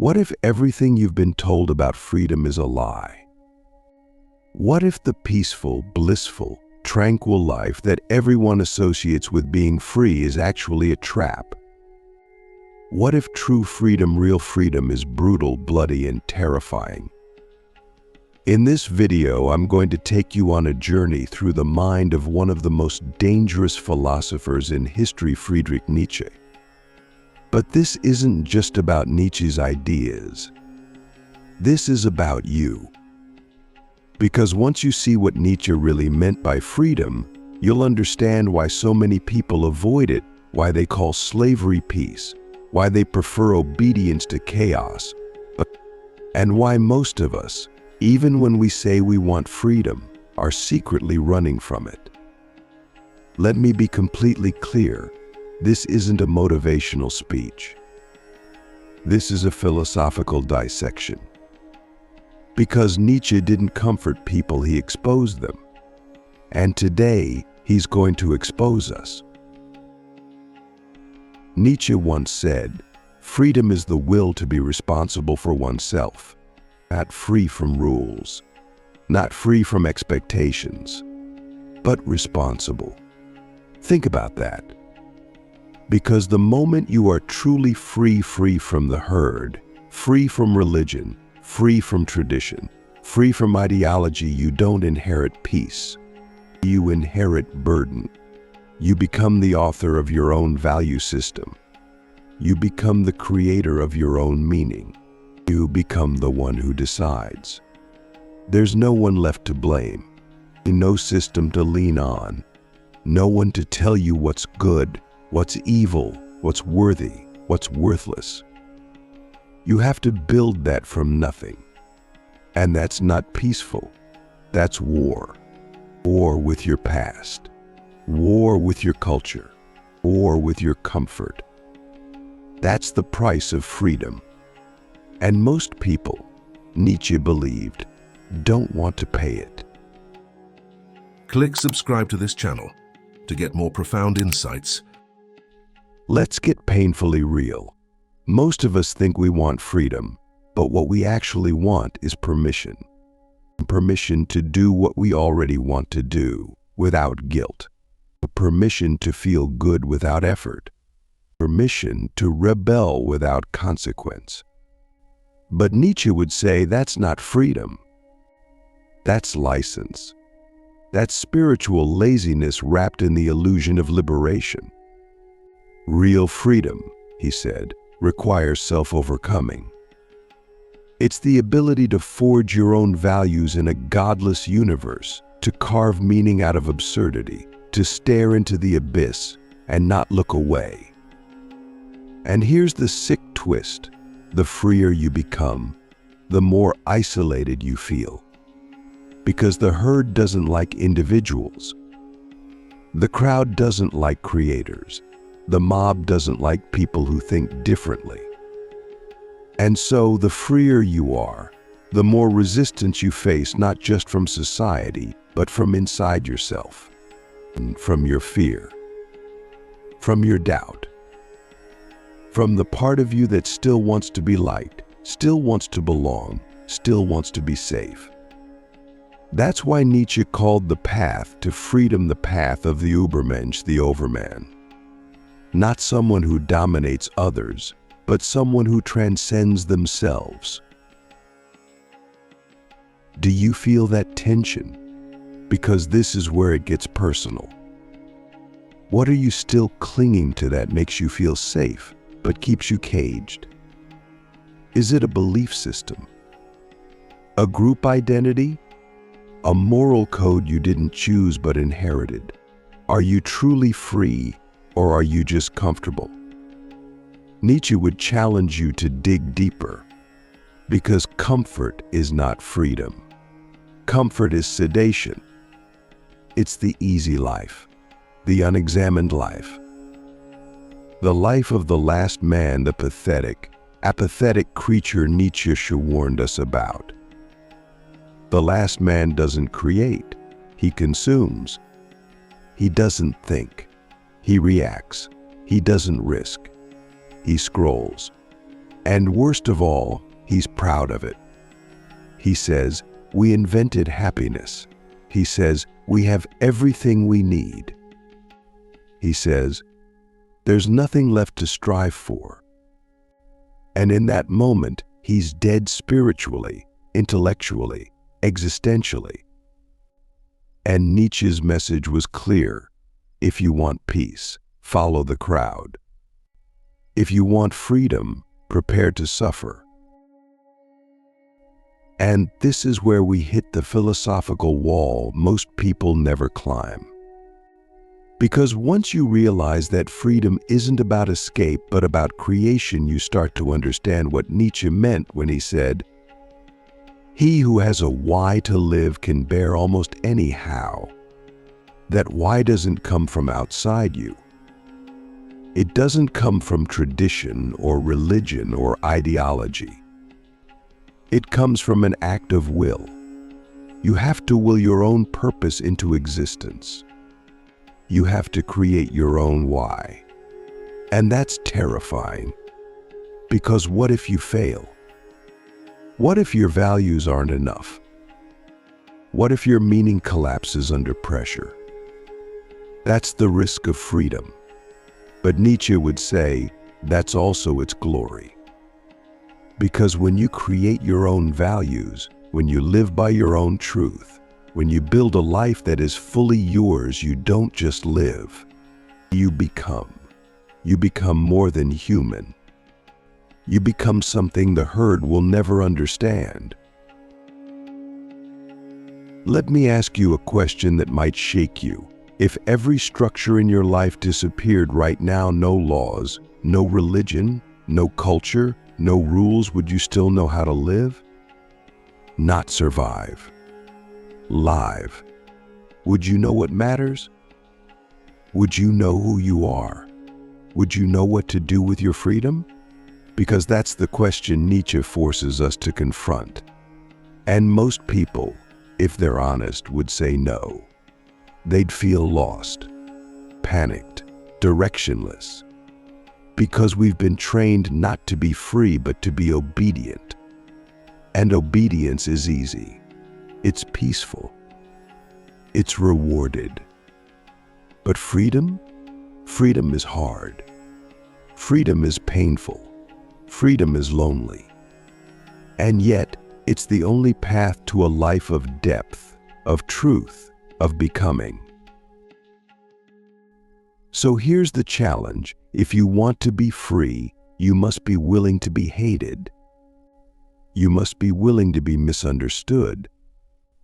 What if everything you've been told about freedom is a lie? What if the peaceful, blissful, tranquil life that everyone associates with being free is actually a trap? What if true freedom, real freedom, is brutal, bloody, and terrifying? In this video, I'm going to take you on a journey through the mind of one of the most dangerous philosophers in history, Friedrich Nietzsche. But this isn't just about Nietzsche's ideas. This is about you. Because once you see what Nietzsche really meant by freedom, you'll understand why so many people avoid it, why they call slavery peace, why they prefer obedience to chaos, and why most of us, even when we say we want freedom, are secretly running from it. Let me be completely clear. This isn't a motivational speech. This is a philosophical dissection. Because Nietzsche didn't comfort people, he exposed them. And today, he's going to expose us. Nietzsche once said, "Freedom is the will to be responsible for oneself, not free from rules, not free from expectations, but responsible." Think about that. Because the moment you are truly free from the herd, free from religion, free from tradition, free from ideology, you don't inherit peace. You inherit burden. You become the author of your own value system. You become the creator of your own meaning. You become the one who decides. There's no one left to blame, no system to lean on, no one to tell you what's good, what's evil, what's worthy, what's worthless. You have to build that from nothing. And that's not peaceful. That's war. War with your past. War with your culture. War with your comfort. That's the price of freedom. And most people, Nietzsche believed, don't want to pay it. Click subscribe to this channel to get more profound insights. Let's get painfully real. Most of us think we want freedom, but what we actually want is permission. Permission to do what we already want to do without guilt. Permission to feel good without effort. Permission to rebel without consequence. But Nietzsche would say that's not freedom. That's license. That's spiritual laziness wrapped in the illusion of liberation. Real freedom, he said, requires self-overcoming. It's the ability to forge your own values in a godless universe, to carve meaning out of absurdity, to stare into the abyss and not look away. And here's the sick twist. The freer you become, the more isolated you feel. Because the herd doesn't like individuals. The crowd doesn't like creators. The mob doesn't like people who think differently. And so the freer you are, the more resistance you face, not just from society, but from inside yourself, and from your fear, from your doubt, from the part of you that still wants to be liked, still wants to belong, still wants to be safe. That's why Nietzsche called the path to freedom the path of the Übermensch, the overman. Not someone who dominates others, but someone who transcends themselves. Do you feel that tension? Because this is where it gets personal. What are you still clinging to that makes you feel safe, but keeps you caged? Is it a belief system? A group identity? A moral code you didn't choose but inherited? Are you truly free, or are you just comfortable? Nietzsche would challenge you to dig deeper, because comfort is not freedom. Comfort is sedation. It's the easy life, the unexamined life. The life of the last man, the pathetic, apathetic creature Nietzsche warned us about. The last man doesn't create, he consumes. He doesn't think. He reacts. He doesn't risk. He scrolls. And worst of all, he's proud of it. He says, we invented happiness. He says, we have everything we need. He says, there's nothing left to strive for. And in that moment, he's dead spiritually, intellectually, existentially. And Nietzsche's message was clear. If you want peace, follow the crowd. If you want freedom, prepare to suffer. And this is where we hit the philosophical wall most people never climb. Because once you realize that freedom isn't about escape but about creation, you start to understand what Nietzsche meant when he said, "He who has a why to live can bear almost any how." That why doesn't come from outside you. It doesn't come from tradition or religion or ideology. It comes from an act of will. You have to will your own purpose into existence. You have to create your own why. And that's terrifying. Because what if you fail? What if your values aren't enough? What if your meaning collapses under pressure? That's the risk of freedom. But Nietzsche would say, that's also its glory. Because when you create your own values, when you live by your own truth, when you build a life that is fully yours, you don't just live. You become. You become more than human. You become something the herd will never understand. Let me ask you a question that might shake you. If every structure in your life disappeared right now, no laws, no religion, no culture, no rules, would you still know how to live? Not survive. Live. Would you know what matters? Would you know who you are? Would you know what to do with your freedom? Because that's the question Nietzsche forces us to confront. And most people, if they're honest, would say no. They'd feel lost, panicked, directionless. Because we've been trained not to be free, but to be obedient. And obedience is easy. It's peaceful. It's rewarded. But freedom? Freedom is hard. Freedom is painful. Freedom is lonely. And yet, it's the only path to a life of depth, of truth, of becoming. So here's the challenge. If you want to be free, you must be willing to be hated. You must be willing to be misunderstood.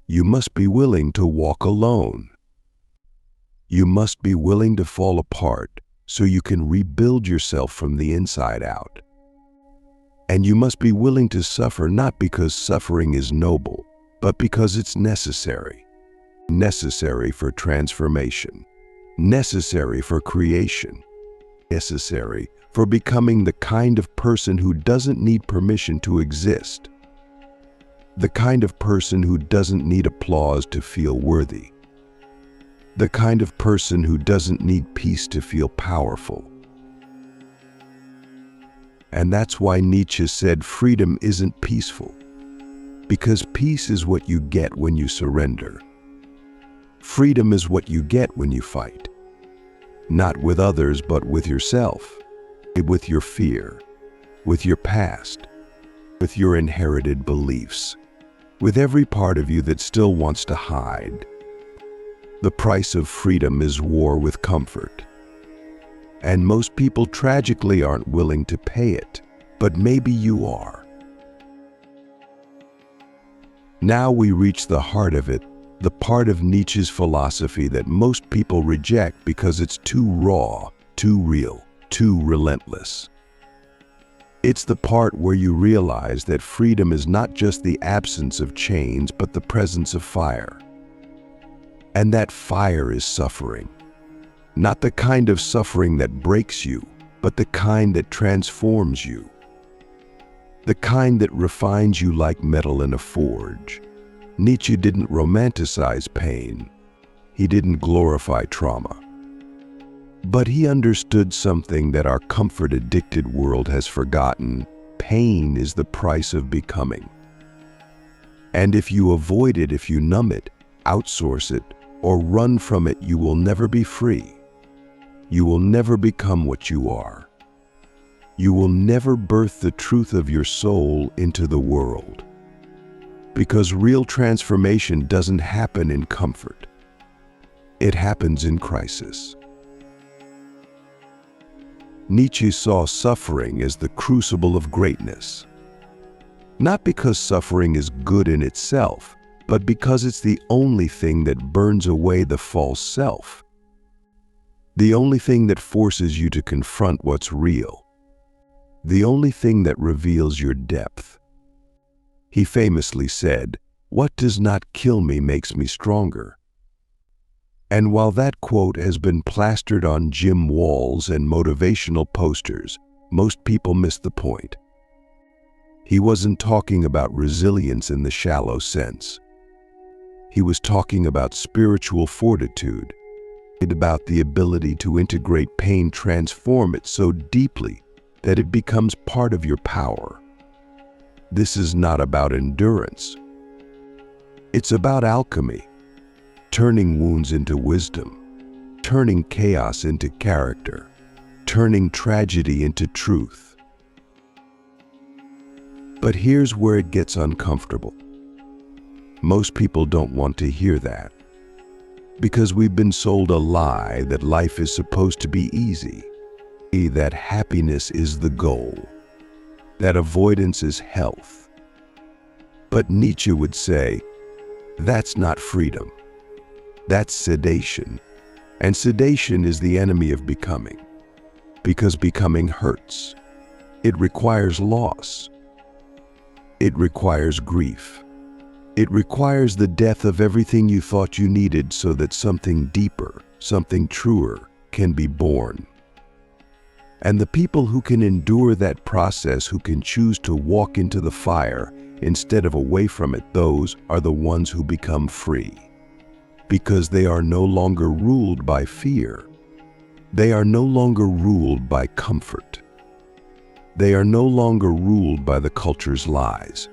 You must be willing to walk alone. You must be willing to fall apart so you can rebuild yourself from the inside out. And you must be willing to suffer, not because suffering is noble, but because it's necessary. Necessary for transformation. Necessary for creation. Necessary for becoming the kind of person who doesn't need permission to exist. The kind of person who doesn't need applause to feel worthy. The kind of person who doesn't need peace to feel powerful. And that's why Nietzsche said freedom isn't peaceful. Because peace is what you get when you surrender. Freedom is what you get when you fight. Not with others, but with yourself. With your fear. With your past. With your inherited beliefs. With every part of you that still wants to hide. The price of freedom is war with comfort. And most people tragically aren't willing to pay it, but maybe you are. Now we reach the heart of it, the part of Nietzsche's philosophy that most people reject because it's too raw, too real, too relentless. It's the part where you realize that freedom is not just the absence of chains, but the presence of fire. And that fire is suffering. Not the kind of suffering that breaks you, but the kind that transforms you. The kind that refines you like metal in a forge. Nietzsche didn't romanticize pain. He didn't glorify trauma. But he understood something that our comfort-addicted world has forgotten. pain is the price of becoming. And if you avoid it, if you numb it, outsource it, or run from it, you will never be free. You will never become what you are. You will never birth the truth of your soul into the world. Because real transformation doesn't happen in comfort. It happens in crisis. Nietzsche saw suffering as the crucible of greatness. Not because suffering is good in itself, but because it's the only thing that burns away the false self. The only thing that forces you to confront what's real. The only thing that reveals your depth. He famously said, "What does not kill me makes me stronger." And while that quote has been plastered on gym walls and motivational posters, most people miss the point. He wasn't talking about resilience in the shallow sense. He was talking about spiritual fortitude, about the ability to integrate pain, transform it so deeply that it becomes part of your power. This is not about endurance. It's about alchemy. Turning wounds into wisdom, turning chaos into character, turning tragedy into truth. But here's where it gets uncomfortable. Most people don't want to hear that, because we've been sold a lie that life is supposed to be easy, that happiness is the goal, that avoidance is health. But Nietzsche would say, that's not freedom. That's sedation. And sedation is the enemy of becoming. Because becoming hurts. It requires loss. It requires grief. It requires the death of everything you thought you needed so that something deeper, something truer, can be born. And the people who can endure that process, who can choose to walk into the fire instead of away from it, those are the ones who become free. Because they are no longer ruled by fear. They are no longer ruled by comfort. They are no longer ruled by the culture's lies.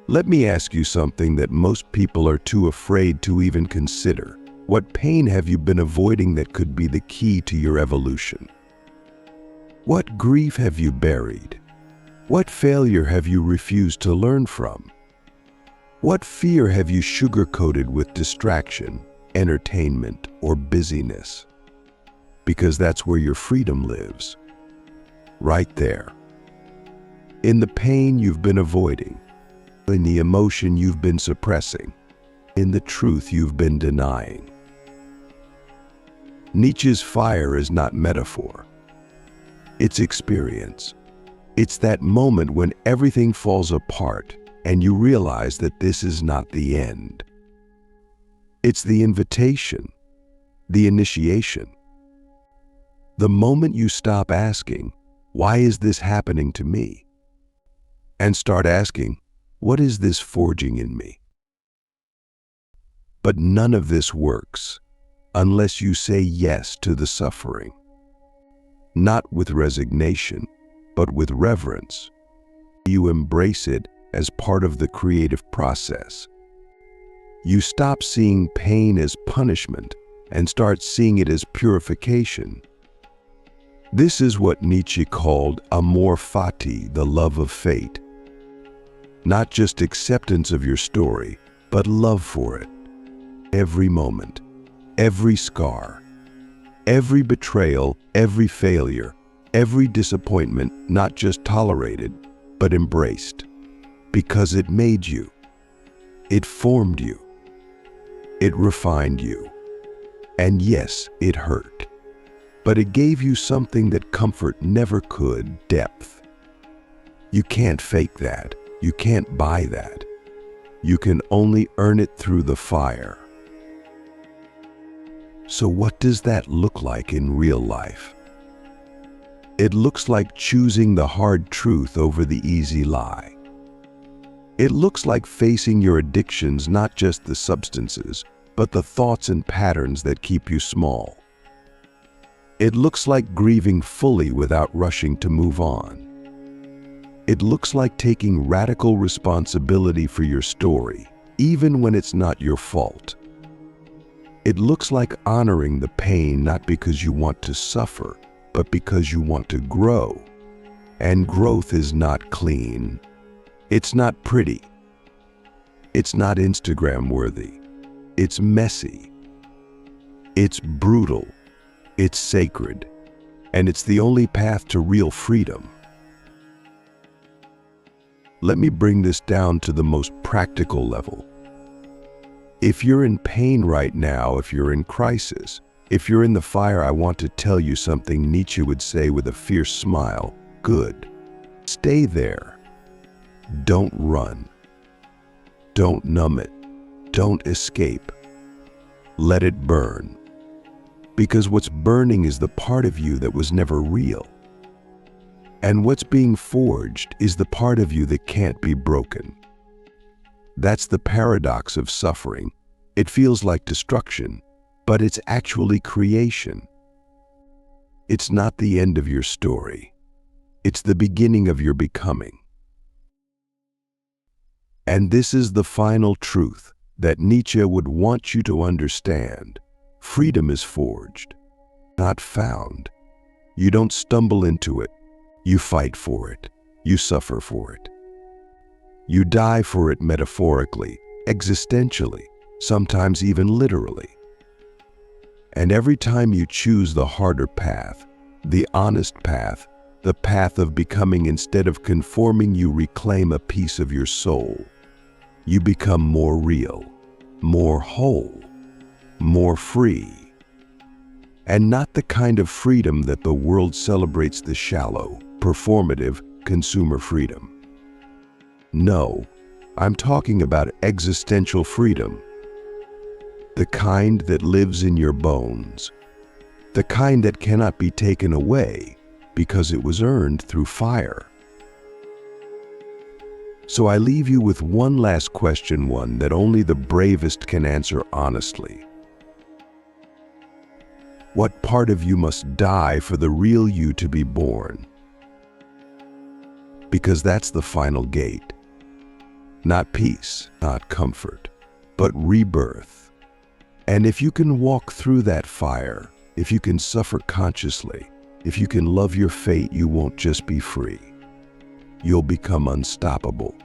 Let me ask you something that most people are too afraid to even consider. What pain have you been avoiding that could be the key to your evolution? What grief have you buried? What failure have you refused to learn from? What fear have you sugar-coated with distraction, entertainment, or busyness? Because that's where your freedom lives. Right there. In the pain you've been avoiding, in the emotion you've been suppressing, in the truth you've been denying. Nietzsche's fire is not metaphor. It's experience. It's that moment when everything falls apart and you realize that this is not the end. It's the invitation, the initiation. The moment you stop asking, why is this happening to me? And start asking, what is this forging in me? But none of this works unless you say yes to the suffering. Not with resignation, but with reverence. You embrace it as part of the creative process. You stop seeing pain as punishment and start seeing it as purification. This is what Nietzsche called amor fati, the love of fate. Not just acceptance of your story, but love for it. Every moment, every scar, every betrayal, every failure, every disappointment, not just tolerated, but embraced. Because it made you. It formed you. It refined you. And yes, it hurt. But it gave you something that comfort never could, depth. You can't fake that. You can't buy that. You can only earn it through the fire. So what does that look like in real life? It looks like choosing the hard truth over the easy lie. It looks like facing your addictions, not just the substances, but the thoughts and patterns that keep you small. It looks like grieving fully without rushing to move on. It looks like taking radical responsibility for your story, even when it's not your fault. It looks like honoring the pain not because you want to suffer, but because you want to grow. And growth is not clean. It's not pretty. It's not Instagram-worthy. It's messy. It's brutal. It's sacred. And it's the only path to real freedom. Let me bring this down to the most practical level. If you're in pain right now, if you're in crisis, if you're in the fire, I want to tell you something Nietzsche would say with a fierce smile. Good. Stay there. Don't run. Don't numb it. Don't escape. Let it burn. Because what's burning is the part of you that was never real. And what's being forged is the part of you that can't be broken. That's the paradox of suffering. It feels like destruction, but it's actually creation. It's not the end of your story. It's the beginning of your becoming. And this is the final truth that Nietzsche would want you to understand. Freedom is forged, not found. You don't stumble into it. You fight for it. You suffer for it. You die for it metaphorically, existentially, sometimes even literally. And every time you choose the harder path, the honest path, the path of becoming instead of conforming, you reclaim a piece of your soul. You become more real, more whole, more free. And not the kind of freedom that the world celebrates, the shallow, performative, consumer freedom. No, I'm talking about existential freedom. The kind that lives in your bones. The kind that cannot be taken away because it was earned through fire. So I leave you with one last question, one that only the bravest can answer honestly. What part of you must die for the real you to be born? Because that's the final gate. Not peace, not comfort, but rebirth. And if you can walk through that fire, if you can suffer consciously, if you can love your fate, you won't just be free. You'll become unstoppable.